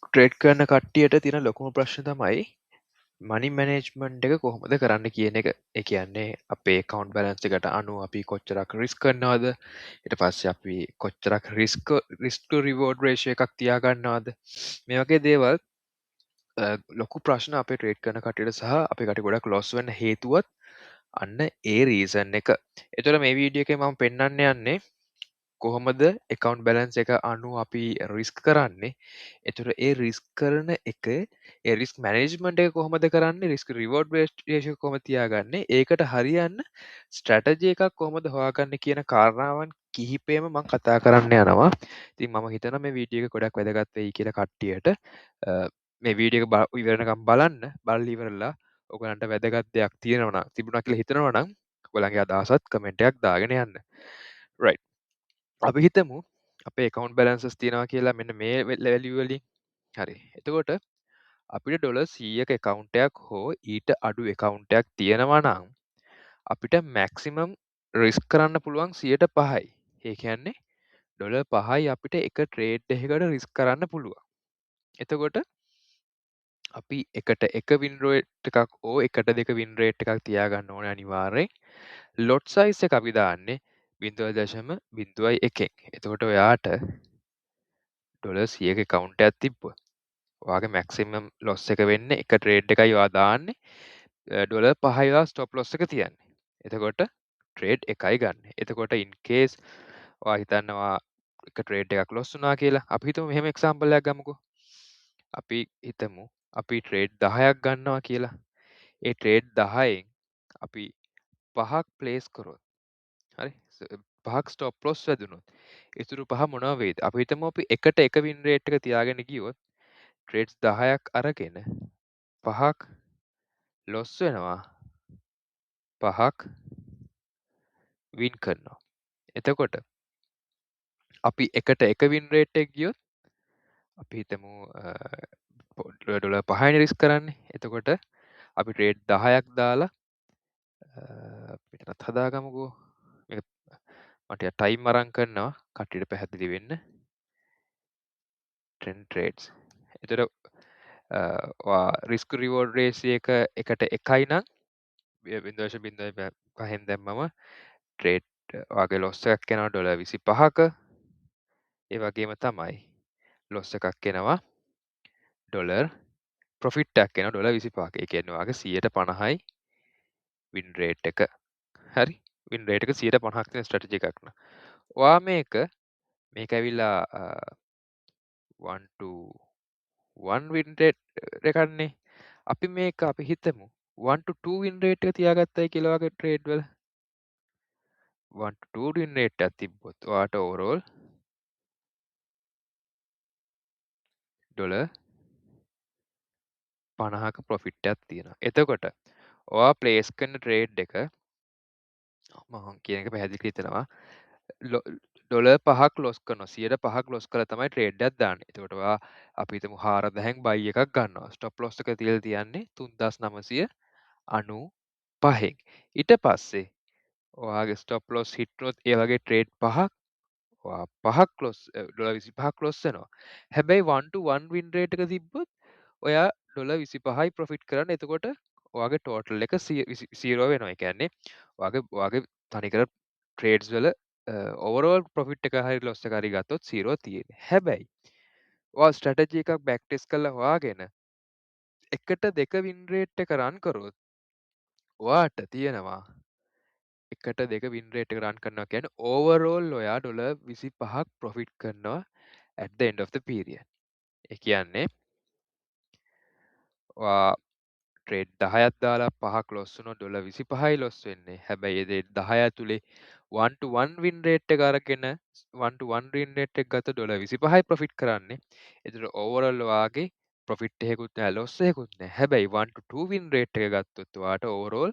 Trade කරන කට්ටියට තියෙන ලොකුම ප්‍රශ්න තමයි මනි මැනේජ්මන්ට් එක කොහොමද කරන්න කියන එක. ඒ කියන්නේ අපේ account balance එකට අනුව අපි කොච්චරක් risk කරනවද, ඊට පස්සේ අපි කොච්චරක් risk to reward ratio එකක් තියාගන්නවද, මේ වගේ දේවල් ලොකු ප්‍රශ්න අපේ ට්‍රේඩ් කරන කට්ටියට සහ අපේ කට්ටිය ගොඩක් loss වෙන්න හේතුවත් අන්න ඒ reason එක. එතකොට මේ වීඩියෝ එකේ මම පෙන්වන්න යන්නේ කොහොමද account balance එක අනුව අපි risk කරන්නේ. එතකොට ඒ risk කරන එක, ඒ risk management එක කොහොමද කරන්නේ, risk reward ratio කොහොමද තියාගන්නේ, ඒකට හරියන්න strategy එකක් කොහොමද හොයාගන්නේ කියන කාරණාවන් කිහිපයම මම කතා කරන්න යනවා. ඉතින් මම හිතනවා මේ වීඩියෝ එක ගොඩක් වැදගත් වෙයි කියලා කට්ටියට. මේ වීඩියෝ එක ඉවරනකම් බලන්න. බලලා ඉවරලා ඔයගලන්ට වැදගත් දෙයක් තිබුණා කියලා හිතනවා නම් ඔයගලගේ අදහසත් කමෙන්ට් එකක් දාගෙන යන්න. right. අපි හිතමු අපේ account balances තියෙනවා කියලා මෙන්න මේ value වලින්. හරි. එතකොට අපිට ඩොලර් 100ක account එකක් හෝ ඊට අඩු account එකක් තියෙනවා නම් අපිට maximum risk කරන්න පුළුවන් 5%යි. ඒ කියන්නේ ඩොලර් 5යි අපිට එක trade එකකට risk කරන්න පුළුවන්. එතකොට අපි එකට එක win rate එකක් හෝ එකට දෙක win rate එකක් තියාගන්න ඕනේ අනිවාර්යෙන්. lot size එක අපි දාන්නේ 0.01. එතකොට ඔයාට ඩොලර් 100ක account එකක් තිබ්බොත් ඔයාගේ maximum loss එක වෙන්නේ එක trade එකයි ඔයා දාන්නේ ඩොලර් 5යි ඔයා stop loss එක තියන්නේ. එතකොට trade එකයි ගන්න. එතකොට in case ඔයා හිතනවා එක trade එකක් loss වුණා කියලා. අපි හිතමු මෙහෙම example එකක් ගමුකෝ. අපි හිතමු අපි trade 10ක් ගන්නවා කියලා. ඒ trade 10න් අපි 5ක් place කරොත් හරි 5ක් stop loss වැදුනොත් ඉතුරු 5 මොනවා වෙයිද? අපි හිතමු අපි එකට එක win rate එක තියාගෙන ගියොත් trades 10ක් අරගෙන 5ක් loss වෙනවා 5ක් win කරනවා. එතකොට අපි එකට එක win rate එක ගියොත් අපි හිතමු ඩොලර් 5යි risk කරන්නේ. එතකොට අපි trade 10ක් දාලා මෙතනත් හදාගමුකෝ. මේක මට time අරන් කරනවා කට්ටියට පැහැදිලි වෙන්න. trend trades. එතකොට risk reward ratio එක එකට එකයි නම් 0.05න් දැම්මම trade වගේ loss එකක් එනවා ඩොලර් 25ක. ඒ වගේම තමයි loss එකක් එනවා ඩොලර් profit එකක් එනවා ඩොලර් 25ක. ඒ කියන්නේ ඔයාගේ 150යි win rate එක. හරි. win rate එක 150ක් තියෙන strategy එකක් න. ඔයා මේක ඇවිල්ලා 1 to 1 win rate එකක්නේ. අපි හිතමු 1 to 2 win rate එක තියාගත්තයි කියලා වගේ trade වල 1 to 2 win rate එකක් තිබ්බොත් ඔයාට overall ඩොලර් 50ක profit එකක් තියෙනවා. එතකොට ඔයා place කරන trade එක මම කියන එක පැහැදිලි හිතනවා ඩොලර් 5ක් loss කරනවා 105ක් loss කරලා තමයි trade එකක් දාන්නේ. එතකොට ඔයා අපි හිතමු 4000න් buy එකක් ගන්නවා. stop loss එක තියලා තියන්නේ 3995න්. ඊට පස්සේ ඔයාගේ stop loss hit වුණොත් ඒ වගේ trade 5ක් ඔයා 5ක් loss ඩොලර් 25ක් loss වෙනවා. හැබැයි 1 to 1 win rate එක තිබ්බොත් ඔයා ඩොලර් 25යි profit කරන්නේ. එතකොට ඔයාගේ total එක 0 වෙනවා. ඒ කියන්නේ ඔයාගේ තනිකර trades වල overall profit එක හරි loss එක හරි ගත්තොත් 0 තියෙන්නේ. හැබැයි ඔයා strategy එකක් back test කරලා හොයාගෙන එකට දෙක win rate එක run කරොත් ඔයාට තියෙනවා එකට දෙක win rate එක run කරනවා කියන්නේ overall ඔයා ඩොලර් 25ක් profit කරනවා at the end of the period. ඒ කියන්නේ ඔයා ට්‍රේඩ් 10ක් දාලා 5ක් loss වුණොත් ඩොලර් 25යි loss වෙන්නේ. හැබැයි ඒ 10 ඇතුලේ 1 to 1 win rate එක අරගෙන 1 to 1 win rate එක ගත්ත ඩොලර් 25යි profit කරන්නේ. ඒතර overall ඔයාගේ profit එකකුත් නැහැ loss එකකුත් නැහැ. හැබැයි 1 to 2 win rate එක ගත්තොත් ඔයාට overall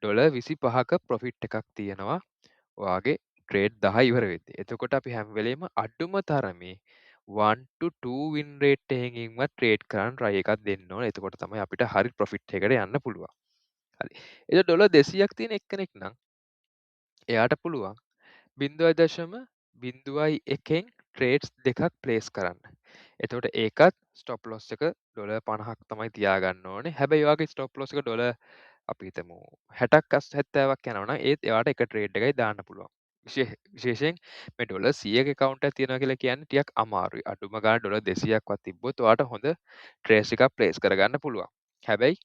ඩොලර් 25ක profit එකක් තියෙනවා. ඔයාගේ ට්‍රේඩ් 10 ඉවර වෙද්දී. එතකොට අපි හැම වෙලේම අඩුම තරමේ 1 to 2 win rate එකකින්වත් ට්‍රේඩ් කරන්න try එකක් දෙන්න ඕනේ. එතකොට තමයි අපිට හරි profit එකකට යන්න පුළුවන්. හරි. එතකොට ඩොලර් 200ක් තියෙන එක්කෙනෙක් නම් එයාට පුළුවන් 0.01න් ට්‍රේඩ්ස් දෙකක් ප්ලේස් කරන්න. එතකොට ඒකත් ස්ටොප් ලොස් එක $50ක් තමයි තියාගන්න ඕනේ. හැබැයි ඒ වගේ ස්ටොප් ලොස් එක අපි හිතමු 60ක් 70ක් යනවා නම් ඒත් එයාට එක ට්‍රේඩ් එකයි දාන්න පුළුවන්. විශේෂයෙන් මේ ඩොලර් 100ක account එකක් තියෙනවා කියලා කියන්නේ ටිකක් අමාරුයි. අඩුම ගානේ ඩොලර් 200ක්වත් තිබ්බොත් ඔයාට හොඳ ට්‍රේඩ්ස් එකක් ප්ලේස් කරගන්න පුළුවන්. හැබැයි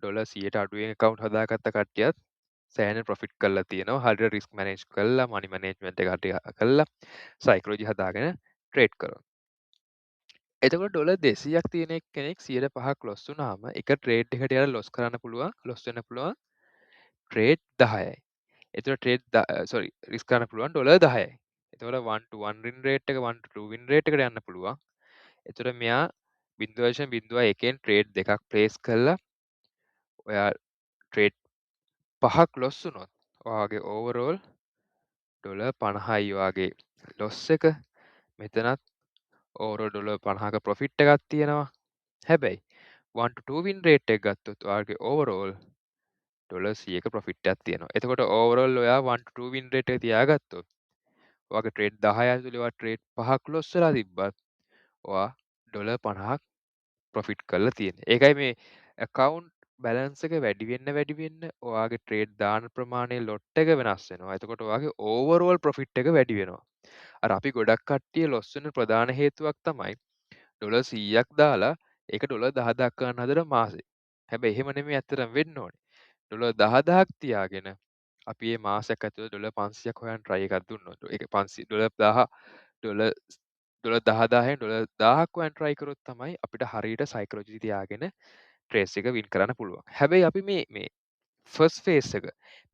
ඩොලර් 100ට අඩුවෙන් account හදාගත්ත කට්ටියත් සෑහෙන ප්‍රොෆිට් කරලා තියෙනවා. හරියට රිස්ක් මැනේජ් කරලා මනි මැනේජ්මන්ට් එක හරියට කරලා සයිකොලොජි හදාගෙන ට්‍රේඩ් කරනවා. එතකොට ඩොලර් 200ක් තියෙන කෙනෙක් 105ක් ලොස් වුණාම එක ට්‍රේඩ් එකට යාලා ලොස් කරන්න පුළුවන් ලොස් වෙන්න පුළුවන් ට්‍රේඩ් 10යි. එතකොට රිස්ක් කරන්න පුළුවන් ඩොලර් 10යි. එතකොට 1 to 1 win rate එක 1 to 2 win rate එකට යන්න පුළුවන්. එතකොට මෙයා 0.01න් ට්‍රේඩ් දෙකක් ප්ලේස් කරලා ඔයා ට්‍රේඩ් 5ක් ලොස් වුණොත් ඔයාගේ ඕවරෝල් ඩොලර් 50යි ඔයාගේ ලොස් එක. මෙතනත් ඕවරෝල් ඩොලර් 50ක ප්‍රොෆිට් එකක් තියෙනවා. හැබැයි 1 to 2 win rate එක ගත්තොත් ඔයාගේ ඕවරෝල් ඩොලර් 100ක ප්‍රොෆිට් එකක් තියෙනවා. එතකොට ඕවරෝල් ඔයා 1 to 2 win rate එක තියාගත්තොත් ඔයාගේ ට්‍රේඩ් 10 ඇතුලේ ඔයා ට්‍රේඩ් 5ක් ලොස් වෙලා තිබ්බත් ඔයා ඩොලර් 50ක් ප්‍රොෆිට් කරලා තියෙන්නේ. ඒකයි මේ account balance එක වැඩි වෙන්න ඔයාගේ ට්‍රේඩ් දාන ප්‍රමාණය ලොට් එක වෙනස් වෙනවා. එතකොට ඔයාගේ overall profit එක වැඩි වෙනවා. අර අපි ගොඩක් කට්ටිය ලොස් වෙන ප්‍රධාන හේතුවක් තමයි ඩොලර් 100ක් දාලා ඒක ඩොලර් 10 දක්වන්න හදන මාසේ. හැබැයි එහෙම නෙමෙයි ඇත්තටම වෙන්න ඕනේ. ඩොලර් 10,000ක් තියාගෙන අපි මේ මාසයක් ඇතුළත ඩොලර් 500ක් හොයන්න try එකක් දුන්නොත් ඒක 500 ඩොලර් 1000 ඩොලර් ඩොලර් 10,000න් ඩොලර් 1000ක් හොයන්න try කරොත් තමයි අපිට හරියට සයිකොලොජි තියාගෙන ට්‍රේස් එක වින් කරන්න පුළුවන්. හැබැයි අපි මේ ෆස්ට් ෆේස් එක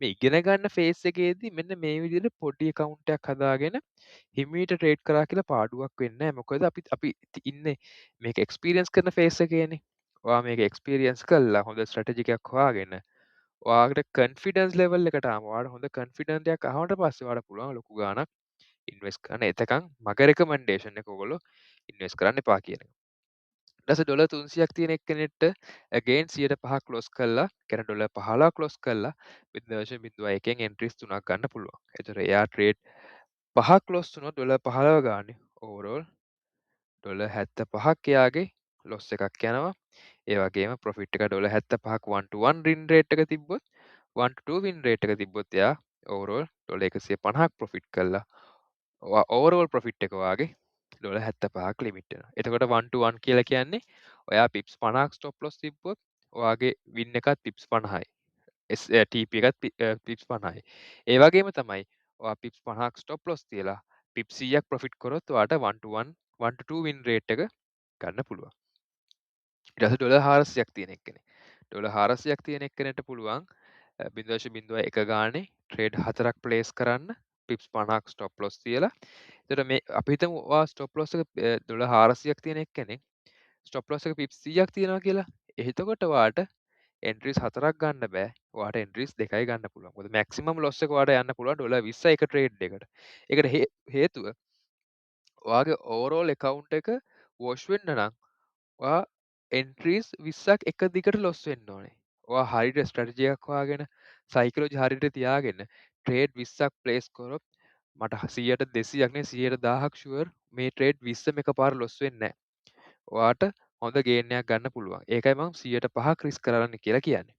මේ ඉගෙන ගන්න ෆේස් එකේදී මෙන්න මේ විදිහට පොඩි account එකක් හදාගෙන හිමීට ට්‍රේඩ් කරා කියලා පාඩුවක් වෙන්නේ නැහැ. මොකද අපි ඉන්නේ මේක එක්ස්පීරියන්ස් කරන ෆේස් එකේනේ. ඔයා මේක එක්ස්පීරියන්ස් කරලා හොඳ ස්ට්‍රැටජි එකක් හොයාගෙන ඔයාට කන්ෆිඩන්ස් ලෙවල් එකට ආවම ඔයාට හොඳ කන්ෆිඩන්ට් එකක් ආවට පස්සේ ඔයාට පුළුවන් ලොකු ගාණක් ඉන්වෙස්ට් කරන්න. එතකන් මගේ රෙකමෙන්ඩේෂන් එක ඔයගොල්ලෝ ඉන්වෙස්ට් කරන්න එපා කියන එක. ඊට පස්සේ ඩොලර් 300ක් තියෙන එක්කෙනෙක්ට again 105ක් ක්ලොස් කරලා කියන්නේ ඩොලර් 15ක් ක්ලොස් කරලා 0.01න් එන්ට්‍රීස් 3ක් ගන්න පුළුවන්. ඒතර එයා ට්‍රේඩ් 5ක් ක්ලොස් වුණොත් ඩොලර් 15 ගානේ ඕවරෝල් ඩොලර් 75ක් එයාගේ ලොස් එකක් යනවා. ඒ වගේම ප්‍රොෆිට් එක ඩොලර් 75ක් 1 to 1 win rate එක තිබ්බොත් 1 to 2 win rate එක තිබ්බොත් එයා ඕවරෝල් ඩොලර් 150ක් ප්‍රොෆිට් කරලා ඕවරෝල් ප්‍රොෆිට් එක වාගේ ඩොලර් 75ක් ලිමිට් වෙනවා. එතකොට 1 to 1 කියලා කියන්නේ ඔයා පිප්ස් 50ක් ස්ටොප් ලොස් තිබ්බොත් ඔයාගේ වින් එකත් පිප්ස් 50යි. TP එකත් පිප්ස් 50යි. ඒ වගේම තමයි ඔයා පිප්ස් 50ක් ස්ටොප් ලොස් තියලා පිප්ස් 100ක් ප්‍රොෆිට් කරොත් ඔයාට 1 to 1 1 to 2 win rate එක ගන්න පුළුවන්. ඊට පස්සේ ඩොලර් 400ක් තියෙන එක්කෙනෙක්. ඩොලර් 400ක් තියෙන එක්කෙනෙක්ට පුළුවන් 0.01 ගානේ ට්‍රේඩ් 4ක් ප්ලේස් කරන්න පිප්ස් 50ක් ස්ටොප් ලොස් තියලා. එතකොට මේ අපි හිතමු ඔයා ස්ටොප් ලොස් එක ඩොලර් 400ක් තියෙන එක්කෙනෙක් ස්ටොප් ලොස් එක පිප්ස් 100ක් තියෙනවා කියලා. එතකොට ඔයාට එන්ට්‍රීස් 4ක් ගන්න බෑ. ඔයාට එන්ට්‍රීස් 2යි ගන්න පුළුවන්. මොකද මැක්සිමම් ලොස් එක ඔයාට යන්න පුළුවන් ඩොලර් 20යි එක ට්‍රේඩ් එකට. ඒකට හේතුව ඔයාගේ ඕවරෝල් account එක වොෂ් වෙන්න නම් ඔයා එන්ට්‍රීස් 20ක් එක දිගට ලොස් වෙන්න ඕනේ. ඔයා හරියට ස්ට්‍රැටජි එකක් හොයාගෙන සයිකොලොජි හරියට තියාගෙන ට්‍රේඩ් 20ක් ප්ලේස් කරොත් මට 100ට 200ක් නේ 110ක් ෂුවර් මේ ට්‍රේඩ් 20ම එකපාර ලොස් වෙන්නේ නැහැ. ඔයාට හොඳ ගේන් එකක් ගන්න පුළුවන්. ඒකයි මම 105ක් රිස්ක් කරන්න කියලා කියන්නේ.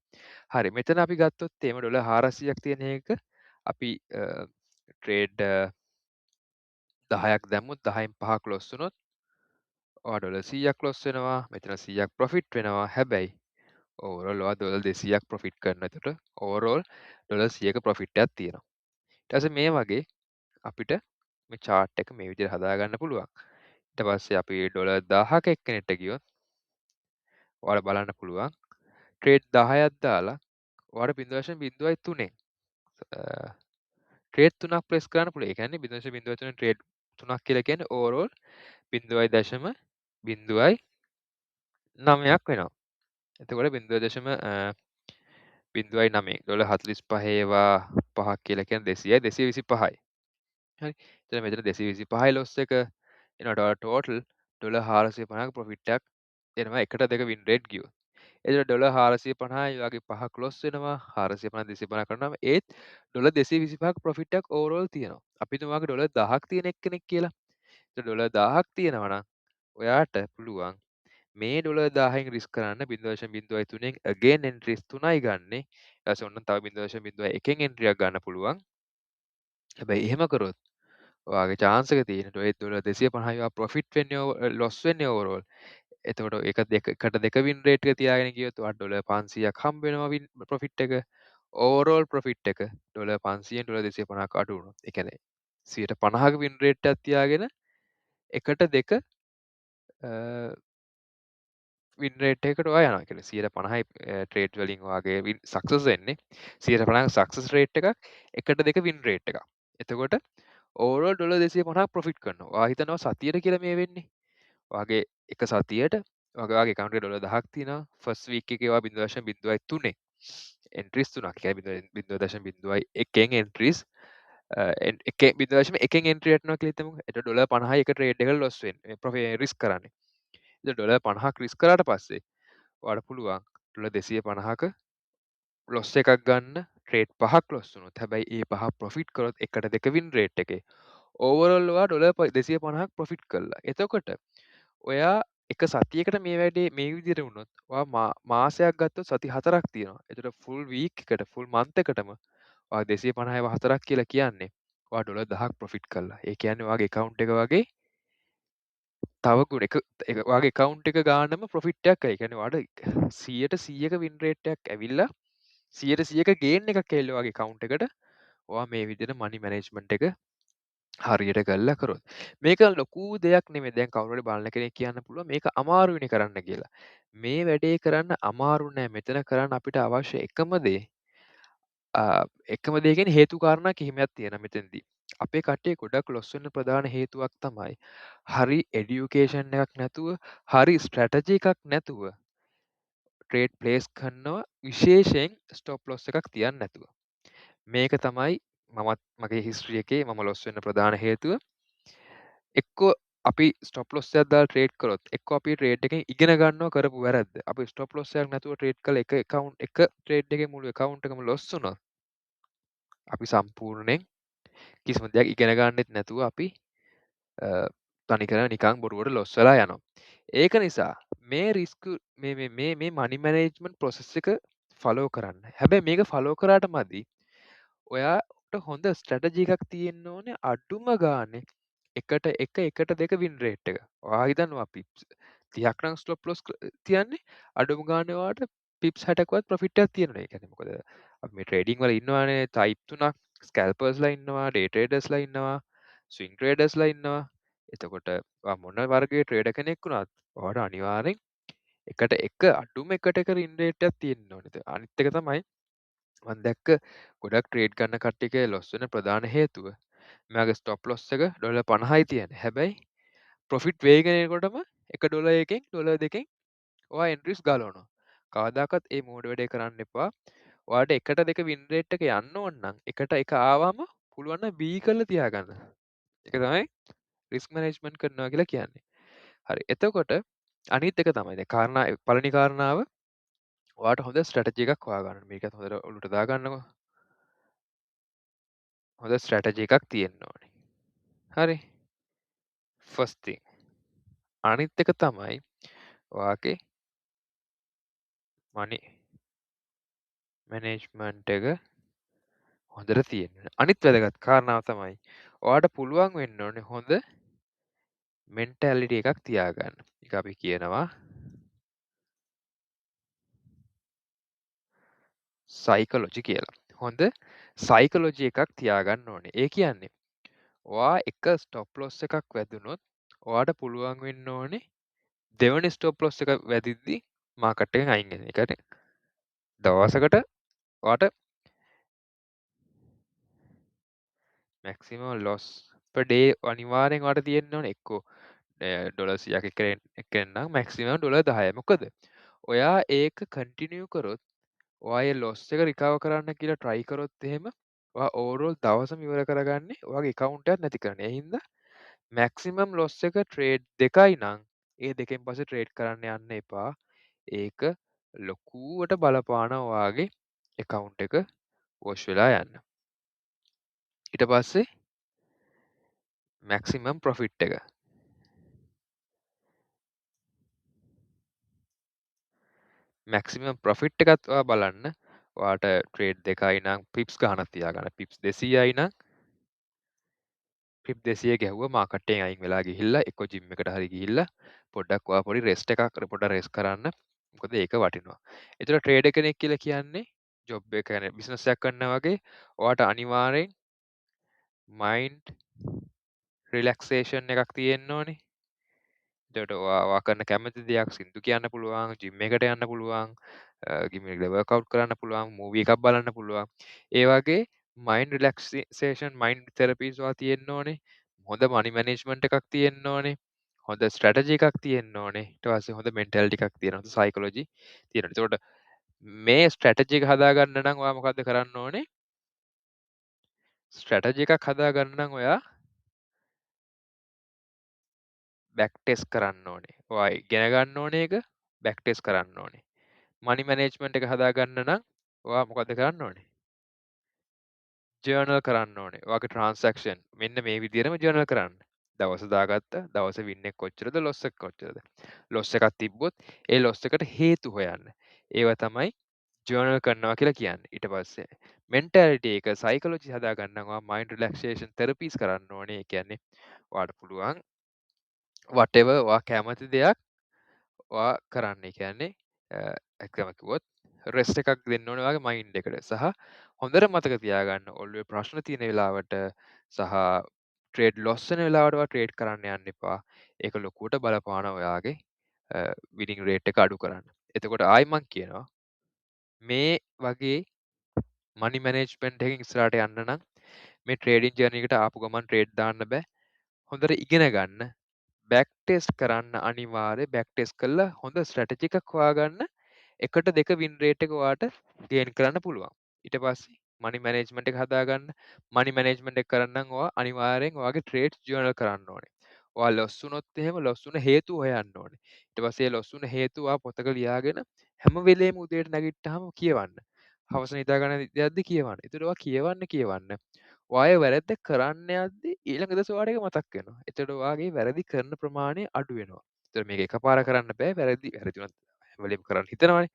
හරි මෙතන අපි ගත්තොත් එහෙම ඩොලර් 400ක් තියෙන එක අපි ට්‍රේඩ් 10ක් දැම්මොත් 10න් 5ක් ලොස් වුණොත් ඔයා ඩොලර් 100ක් ලොස් වෙනවා. මෙතන 100ක් ප්‍රොෆිට් වෙනවා. හැබැයි ඕවරෝල් ඔයා ඩොලර් 200ක් ප්‍රොෆිට් කරනවා. එතකොට ඕවරෝල් ඩොලර් 100ක ප්‍රොෆිට් එකක් තියෙනවා. ඊට පස්සේ මේ වගේ අපිට මේ chart එක මේ විදිහට හදාගන්න පුළුවන්. ඊට පස්සේ අපි ඩොලර් 1000ක එක්කෙනෙක්ට ගියොත් ඔයාලා බලන්න පුළුවන් ට්‍රේඩ් 10ක් දාලා ඔයාට 0.03න් ට්‍රේඩ් 3ක් ප්ලේස් කරන්න පුළුවන්. ඒ කියන්නේ 0.03 ට්‍රේඩ් 3ක් කියලා කියන්නේ ඕවරෝල් 0.09ක් වෙනවා. එතකොට 0.09 ඩොලර් 45 ඒවා 5ක් කියලා කියන්නේ 200යි 225යි. හරි. එතන මෙතන 225යි ලොස් එක එනවා ටෝටල් ඩොලර් 450ක ප්‍රොෆිට් එකක් එනවා එකට දෙක වින් රේට් ගියොත්. එතකොට ඩොලර් 450යි වගේ 5ක් ලොස් වෙනවා 450 250 කරනවාම ඒත් ඩොලර් 225ක ප්‍රොෆිට් එකක් ඕවරෝල් තියෙනවා. අපි හිතමු වාගේ ඩොලර් 1000ක් තියෙන එක්කෙනෙක් කියලා. $1000ක් තියෙනවා නම් ඔයාට පුළුවන් මේ $1000න් රිස්ක් කරන්න 0.03න් again entries 3යි ගන්නෙ. ඊට පස්සේ ඔන්න තව 0.01න් entry එකක් ගන්න පුළුවන්. හැබැයි එහෙම කරොත් ඔයාගේ chance එක තියෙන්නේ ඔය $250යි ඔයා profit වෙන්නේ loss වෙන්නේ overall. එතකොට ඒක එකට දෙක win rate එක තියාගෙන ගියොත් ඔයාට $500ක් හම්බ වෙනවා profit එක. overall profit එක $500න් $250ක් අඩු වුණොත්. ඒ කියන්නේ 50ක win rate එකක් තියාගෙන එකට දෙක වින් රේට් එකකට ඔයා යනවා. ඒ කියන්නේ 150යි ට්‍රේඩ් වලින් ඔයාගේ වින් සක්සස් වෙන්නේ. 150ක සක්සස් රේට් එකක් එකට දෙක වින් රේට් එකක්. එතකොට ඕවරෝල් $250ක් ප්‍රොෆිට් කරනවා. ඔයා හිතනවා සතියට කියලා මේ වෙන්නේ. ඔයාගේ එක සතියට ඔයාගේ account එකේ $1000ක් තියෙනවා. ෆස්ට් වීක් එකේ ඔයා 0.03 එන්ට්‍රීස් 3ක්. ඒ කියන්නේ 0.01න් එන්ට්‍රීස් එක 0.1න් එන්ට්‍රි වැටෙනවා කියලා හිතමු. එතකොට $50යි එක ට්‍රේඩ් එකට ලොස් වෙන්නේ. රිස්ක් කරන්නේ. $50ක් රිස්ක් කරාට පස්සේ ඔයාලට පුළුවන් $250ක ලොස් එකක් ගන්න ට්‍රේඩ් 5ක් ලොස් වුණොත්. හැබැයි ඒ 5 ප්‍රොෆිට් කරොත් එකට දෙක වින් රේට් එකේ ඕවරෝල් ඔයා $250ක් ප්‍රොෆිට් කළා. එතකොට ඔයා එක සතියකට මේ වැඩේ මේ විදිහට වුණොත් ඔයා මාසයක් ගත්තොත් සති 4ක් තියෙනවා. එතකොට ෆුල් වීක් එකට ෆුල් මන්ත් එකටම ඔයා 250ව 4ක් කියලා කියන්නේ ඔයා $1000ක් ප්‍රොෆිට් කළා. ඒ කියන්නේ ඔයාගේ account එක වගේ තව ගුණ එක වගේ account එක ගානම profit එකක් ඒ කියන්නේ ඔයාලට 100%ක win rate එකක් ඇවිල්ලා 100%ක gain එකක් ඇවිල්ලා ඔයාගේ account එකට ඔයා මේ විදිහට money management එක හරියට කරලා කරොත්. මේක ලොකු දෙයක් නෙමෙයි. දැන් කවුරු හරි බලන කෙනෙක් කියන්න පුළුවන් මේක අමාරුයිනේ කරන්න කියලා. මේ වැඩේ කරන්න අමාරු නෑ. මෙතන කරන්න අපිට අවශ්‍ය එකම දේ කියන්නේ හේතු කාරණා කිහිපයක් තියෙනවා මෙතනදී. අපේ කට්ටිය ගොඩක් ලොස් වෙන්න ප්‍රධාන හේතුවක් තමයි හරි එඩියුකේෂන් එකක් නැතුව, හරි ස්ට්‍රැටජි එකක් නැතුව ට්‍රේඩ් ප්ලේස් කරනවා විශේෂයෙන් ස්ටොප් ලොස් එකක් තියන්නේ නැතුව. මේක තමයි මමත් මගේ හිස්ටරි එකේ මම ලොස් වෙන්න ප්‍රධාන හේතුව. එක්කෝ අපි ස්ටොප් ලොස් එකක් දාලා ට්‍රේඩ් කරොත් එක්කෝ අපි ට්‍රේඩ් එකෙන් ඉගෙන ගන්නවා කරපු වැරද්ද. අපි ස්ටොප් ලොස් එකක් නැතුව ට්‍රේඩ් කළා එක account එක ට්‍රේඩ් එකේ මුළු account එකම ලොස් වුණොත් අපි සම්පූර්ණයෙන් කිසිම දෙයක් ඉගෙන ගන්නෙත් නැතුව අපි තනිකර නිකං බොරුවට ලොස් වෙලා යනවා. ඒක නිසා මේ රිස්ක් මේ මනි මැනේජ්මන්ට් ප්‍රොසෙස් එක ෆලෝ කරන්න. හැබැයි මේක ෆලෝ කරාට මදි. ඔයාට හොඳ ස්ට්‍රැටජි එකක් තියෙන්න ඕනේ අඩුම ගානේ එකට දෙක වින් රේට් එක. ඔයා හිතනවා පිප්ස් 30ක් නම් ස්ටොප් ලොස් තියන්නේ අඩුම ගානේ ඔයාට පිප්ස් 60කවත් ප්‍රොෆිට් එකක් තියෙනවා. ඒ කියන්නේ මොකද අපි මේ ට්‍රේඩින් වල ඉන්නවානේ ටයිප් තුනක් ස්කැල්පර්ස්ලා ඉන්නවා, ඩේ ට්‍රේඩර්ස්ලා ඉන්නවා, ස්විං ට්‍රේඩර්ස්ලා ඉන්නවා. එතකොට ඔයා මොන වර්ගයේ ට්‍රේඩර් කෙනෙක් වුණත් ඔයාට අනිවාර්යෙන් අඩුම එකට එක වින් රේට් එකක් තියෙන්න ඕනේ. අනිත් එක තමයි මම දැක්ක ගොඩක් ට්‍රේඩ් ගන්න කට්ටියගේ ලොස් වෙන ප්‍රධාන හේතුව මෙයාගේ ස්ටොප් ලොස් එක $50යි තියෙන්නේ. හැබැයි ප්‍රොෆිට් වේගෙන එනකොටම $1 $2 ඔයා එන්ට්‍රීස් ගලවනවා. කවදාකවත් ඒ මෝඩ වැඩේ කරන්න එපා. ඔයාට එකට දෙක වින් රේට් එක යන්න ඕන නම් එකට එක ආවම පුළුවන් නම් බී කරලා තියාගන්න. ඒක තමයි රිස්ක් මැනේජ්මන්ට් කරනවා කියලා කියන්නේ. හරි. එතකොට අනිත් එක තමයි දැන් පළවෙනි කාරණාව ඔයාට හොඳ ස්ට්‍රැටජි එකක් හොයාගන්න. මේකත් හොඳට ඔලුවට දාගන්නකො. හොඳ ස්ට්‍රැටජි එකක් තියෙන්න ඕනේ. හරි. ෆස්ට් තිං. අනිත් එක තමයි ඔයාගේ මනි මැනේජ්මන්ට් එක හොඳට තියෙන්න ඕනේ. අනිත් වැදගත් කාරණාව තමයි ඔයාට පුළුවන් වෙන්න ඕනේ හොඳ මෙන්ටැලිටි එකක් තියාගන්න. ඒක අපි කියනවා සයිකොලොජි කියලා. හොඳ සයිකොලොජි එකක් තියාගන්න ඕනේ. ඒ කියන්නේ ඔයා එක ස්ටොප් ලොස් එකක් වැදුනොත් ඔයාට පුළුවන් වෙන්න ඕනේ දෙවනි ස්ටොප් ලොස් එක වැදිද්දි මාකට් එකෙන් අයින් වෙන. ඒ කියන්නේ දවසකට ඔයාට මැක්සිමම් ලොස් per day අනිවාර්යෙන් ඔයාට තියෙන්න ඕනේ එක්කෝ $100ක් එකෙන් නම් මැක්සිමම් $10. මොකද ඔයා ඒක කන්ටිනියු කරොත් ඔයා ඒ ලොස් එක රිකවර් කරන්න කියලා try කරොත් එහෙම ඔයා ඕවරෝල් දවසම ඉවර කරගන්නේ ඔයාගේ account එකක් නැති කරන. ඒ හින්දා මැක්සිමම් ලොස් එක ට්‍රේඩ් දෙකයි නම් ඒ දෙකෙන් පස්සේ ට්‍රේඩ් කරන්න යන්න එපා. ඒක ලොකුවට බලපානවා ඔයාගේ account එක වොෂ් වෙලා යන්න. ඊට පස්සේ මැක්සිමම් ප්‍රොෆිට් එක. මැක්සිමම් ප්‍රොෆිට් එකත් ඔයා බලන්න. ඔයාට ට්‍රේඩ් 2යි නම් පිප්ස් ගාණක් තියාගන්න. පිප්ස් 200යි නම් පිප් 200 ගැහුවා මාකට් එකෙන් අයින් වෙලා ගිහිල්ලා එක්ක ජිම් එකට හරි ගිහිල්ලා පොඩ්ඩක් ඔයා පොඩි රෙස්ට් එකක් පොඩ්ඩක් රෙස්ට් කරන්න. මොකද ඒක වටිනවා. ඒතර ට්‍රේඩර් කෙනෙක් කියලා කියන්නේ ජොබ් එක කියන්නේ බිස්නස් එකක් කරනවා වගේ ඔයාට අනිවාර්යෙන් මයින්ඩ් රිලැක්සේෂන් එකක් තියෙන්න ඕනේ. එතකොට ඔයා කරන කැමති දෙයක් සින්දු කියන්න පුළුවන්, ජිම් එකට යන්න පුළුවන්, ගිම් එකේ වර්ක්අවුට් කරන්න පුළුවන්, මූවි එකක් බලන්න පුළුවන්. ඒ වගේ මයින්ඩ් රිලැක්සේෂන් මයින්ඩ් තෙරපිස් ඔයා තියෙන්න ඕනේ. හොඳ මනි මැනේජ්මන්ට් එකක් තියෙන්න ඕනේ. හොඳ ස්ට්‍රැටජි එකක් තියෙන්න ඕනේ. ඊට පස්සේ හොඳ මෙන්ටැලිටි එකක් තියෙනවා. හොඳ සයිකොලොජි තියෙනවා. එතකොට මේ ස්ට්‍රැටජි එක හදාගන්න නම් ඔයා මොකද්ද කරන්න ඕනේ? ස්ට්‍රැටජි එකක් හදාගන්න නම් ඔයා බැක් ටෙස්ට් කරන්න ඕනේ. ඔයා ඉගෙන ගන්න ඕනේ ඒක බැක් ටෙස්ට් කරන්න ඕනේ. මනි මැනේජ්මන්ට් එක හදාගන්න නම් ඔයා මොකද්ද කරන්න ඕනේ? ජර්නල් කරන්න ඕනේ. ඔයාගේ ට්‍රාන්සැක්ෂන් මෙන්න මේ විදිහටම ජර්නල් කරන්න. දවස දාගත්තා. දවසේ වින් එක කොච්චරද ලොස් එක කොච්චරද? ලොස් එකක් තිබ්බොත් ඒ ලොස් එකට හේතු හොයන්න. ඒව තමයි ජර්නල් කරනවා කියලා කියන්නේ. ඊට පස්සේ මෙන්ටැලිටි එක සයිකොලොජි හදාගන්න ඔයා මයින්ඩ් රිලැක්සේෂන් තෙරපීස් කරන්න ඕනේ. ඒ කියන්නේ ඔයාට පුළුවන් whatever ඔයා කැමති දෙයක් ඔයා කරන්න. ඒ කියන්නේ ඇත්තම කිව්වොත් රෙස්ට් එකක් දෙන්න ඕනේ ඔයාගේ මයින්ඩ් එකට. සහ හොඳට මතක තියාගන්න ඔළුවේ ප්‍රශ්න තියෙන වෙලාවට සහ ට්‍රේඩ් ලොස් වෙන වෙලාවට ඔයා ට්‍රේඩ් කරන්න යන්න එපා. ඒක ලොකුවට බලපානවා ඔයාගේ විනිං රේට් එක අඩු කරන්න. එතකොට ආයි මං කියනවා මේ වගේ මනි මැනේජ්මන්ට් එකකින් ඉස්සරහට යන්න නම් මේ ට්‍රේඩින් ජර්නි එකට ආපු ගමන් ට්‍රේඩ් දාන්න බෑ. හොඳට ඉගෙන ගන්න. බැක් ටෙස්ට් කරන්න අනිවාර්යයෙන් බැක් ටෙස්ට් කරලා හොඳ ස්ට්‍රැටජි එකක් හොයාගන්න. එකට දෙක වින් රේට් එක ඔයාට ගේන් කරන්න පුළුවන්. ඊට පස්සේ මනි මැනේජ්මන්ට් එක හදාගන්න. මනි මැනේජ්මන්ට් එක කරන්න නම් ඔයා අනිවාර්යෙන් ඔයාගේ ට්‍රේඩ්ස් ජර්නල් කරන්න ඕනේ. ඔයා ලොස් වුණොත් එහෙම ලොස් වුණ හේතු හොයන්න ඕනේ. ඊට පස්සේ ලොස් වුණ හේතු ඔයා පොතක ලියාගෙන හැම වෙලේම උදේට නැගිට්ටාම කියවන්න. හවස නිදාගන්න යද්දි කියවන්න. ඒතර ඔයා කියවන්න. ඔයා වැරද්ද කරන්න යද්දි ඊළඟ දවසේ ඔයාට ඒක මතක් වෙනවා. එතකොට ඔයාගේ වැරදි කරන ප්‍රමාණය අඩු වෙනවා. ඒතර මේක එකපාර කරන්න බෑ. වැරදි වුණත් හැම වෙලේම කරන්න හිතනවනේ.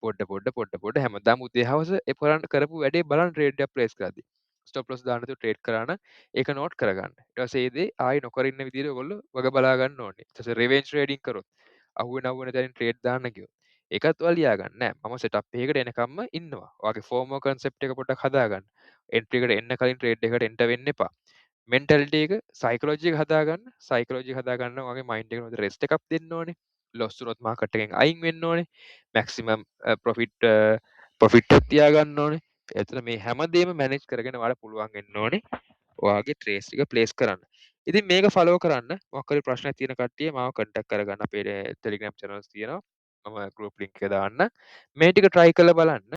පොඩ හැමදාම උදේ හවස ඒ කරපු වැඩේ බලන්න ට්‍රේඩ් එක ප්ලේස් කරද්දි. ස්ටොප් ලොස් දාන්න නැතුව ට්‍රේඩ් කරා නම් ඒක නෝට් කරගන්න. ඊට පස්සේ ඒ දේ ආයෙ නොකර ඉන්න විදිහට ඔයගොල්ලෝ වග බලා ගන්න ඕනේ. ඊට පස්සේ රිවෙන්ජ් ට්‍රේඩින් කරොත් අහුවෙන තැනින් ට්‍රේඩ් දාන්න ගියොත් ඒකත් ඔයා ලියා ගන්න. නෑ මම සෙටප් එකකට එනකම්ම ඉන්නවා. ඔයාගේ ෆෝමෝ කන්සෙප්ට් එක පොඩ්ඩක් හදාගන්න. එන්ට්‍රි එකට එන්න කලින් ට්‍රේඩ් එකට එන්ටර් වෙන්න එපා. මෙන්ටැලිටි එක සයිකොලොජි එක හදාගන්න. සයිකොලොජි හදාගන්න ඔයාගේ මයින්ඩ් එකට හොඳ රෙස්ට් එකක් දෙන්න ඕනේ. ලොස් වුණොත් මාකට් එකෙන් අයින් වෙන්න ඕනේ. මැක්සිමම් ප්‍රොෆිට් එකක් තියාගන්න ඕනේ. එතන මේ හැමදේම මැනේජ් කරගෙන ඔයාලට පුළුවන් වෙන්න ඕනේ. ඔයාගේ ට්‍රේස් එක ප්ලේස් කරන්න. ඉතින් මේක ෆලෝ කරන්න මොකක් හරි ප්‍රශ්නයක් තියෙන කට්ටිය මාව කන්ටැක්ට් කරගන්න අපේ ටෙලිග්‍රෑම් channels තියෙනවා. මම group link එක දාන්න. මේ ටික try කරලා බලන්න.